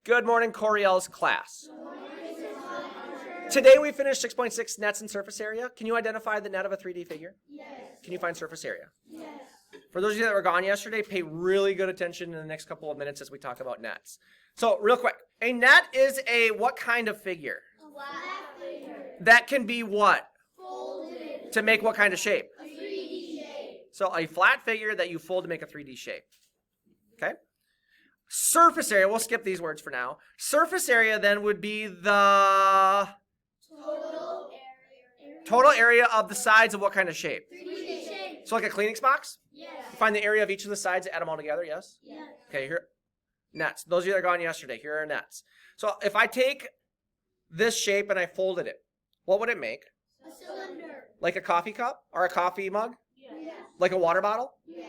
Good morning, Coryell's class. Today we finished 6.6 nets and surface area. Can you identify the net of a 3D figure? Yes. Can you find surface area? Yes. For those of you that were gone yesterday, pay really good attention in the next couple of minutes as we talk about nets. So real quick, a net is a what kind of figure? A flat figure. That can be what? Folded. To make what kind of shape? A 3D shape. So a flat figure that you fold to make a 3D shape. Okay? Surface area, we'll skip these words for now. Surface area then would be the total area of the sides of what kind of shape? 3D shape. So like a Kleenex box? Yes. You find the area of each of the sides, add them all together, yes? Yes. Okay, here, nets. Those of you that are gone yesterday, here are nets. So if I take this shape and I folded it, what would it make? A cylinder. Like a coffee cup or a coffee mug? Yes. Like a water bottle? Yes.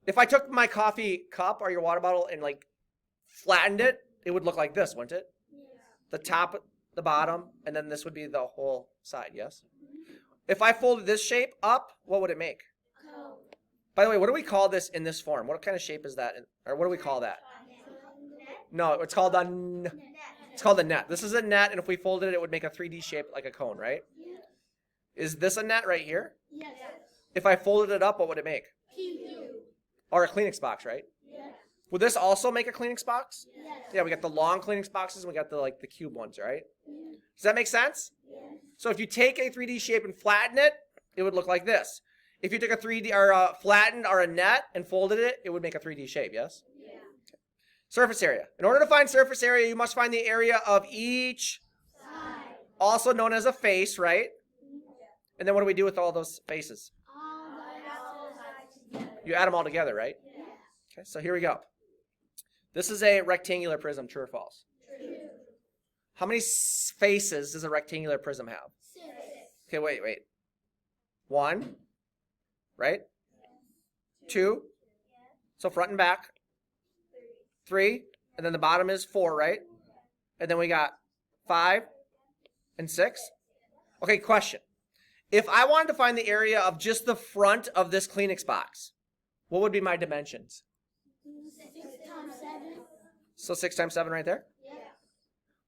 If I took my coffee cup or your water bottle and like flattened it, it would look like this, wouldn't it? Yes. The top, the bottom, and then this would be the whole side, yes? If I folded this shape up, what would it make? Cone. By the way, what do we call this in this form? What kind of shape is that? Or what do we call that? No, it's called it's called a net. This is a net, and if we folded it, it would make a 3D shape like a cone, right? Yes. Is this a net right here? Yes. If I folded it up, what would it make? Cube. Or a Kleenex box, right? Yes. Would this also make a Kleenex box? Yes. Yeah, we got the long Kleenex boxes, and we got the cube ones, right? Yes. Does that make sense? Yes. So if you take a 3D shape and flatten it, it would look like this. If you took a 3D or a flattened or a net and folded it, it would make a 3D shape, yes? Yeah. Surface area. In order to find surface area, you must find the area of each, Side. also known as a face, right? And then what do we do with all those faces? All sides together. You add them all together, right? Yes. Okay, so here we go. This is a rectangular prism, true or false? True. How many faces does a rectangular prism have? 6. Okay, wait. 1, right? 2, so front and back. 3, and then the bottom is 4, right? And then we got 5 and 6. Okay, question. If I wanted to find the area of just the front of this Kleenex box, what would be my dimensions? 6 times 7. So 6 times 7 right there? Yeah.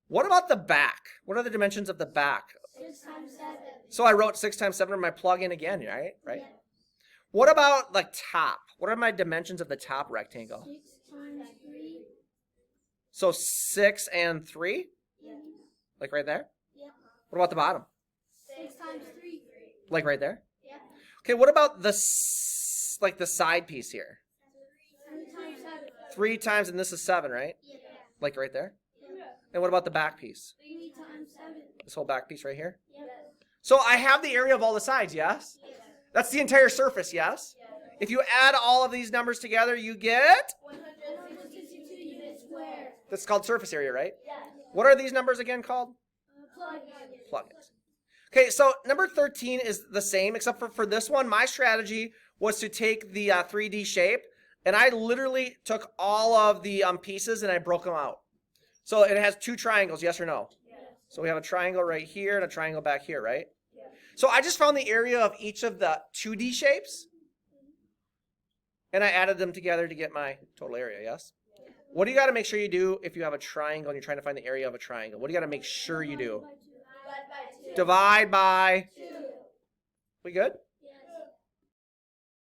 What about the back? What are the dimensions of the back? 6 times 7. So I wrote 6 times 7 in my plug-in again, right? Yeah. What about the top? What are my dimensions of the top rectangle? 6 times 3. So 6 and 3? Yeah. Like right there? Yeah. What about the bottom? 6 times 3. Like right there? Yeah. Okay, what about the the side piece here? 3 times 7. 3 times, and this is 7, right? Yeah. Like right there? Yeah. And what about the back piece? 3 times 7. This whole back piece right here? Yeah. So I have the area of all the sides, yes? Yeah. That's the entire surface, yes? If you add all of these numbers together, you get? 162 units squared. That's called surface area, right? Yeah. What are these numbers again called? Plug-in. Plugins. Okay, so number 13 is the same, except for this one, my strategy was to take the 3D shape, and I literally took all of the pieces and I broke them out. So it has 2 triangles, yes or no? Yes. So we have a triangle right here and a triangle back here, right? Yeah. So I just found the area of each of the 2D shapes, and I added them together to get my total area, yes? What do you got to make sure you do if you have a triangle and you're trying to find the area of a triangle? What do you got to make sure you do? Divide by 2. Divide by. 2. We good?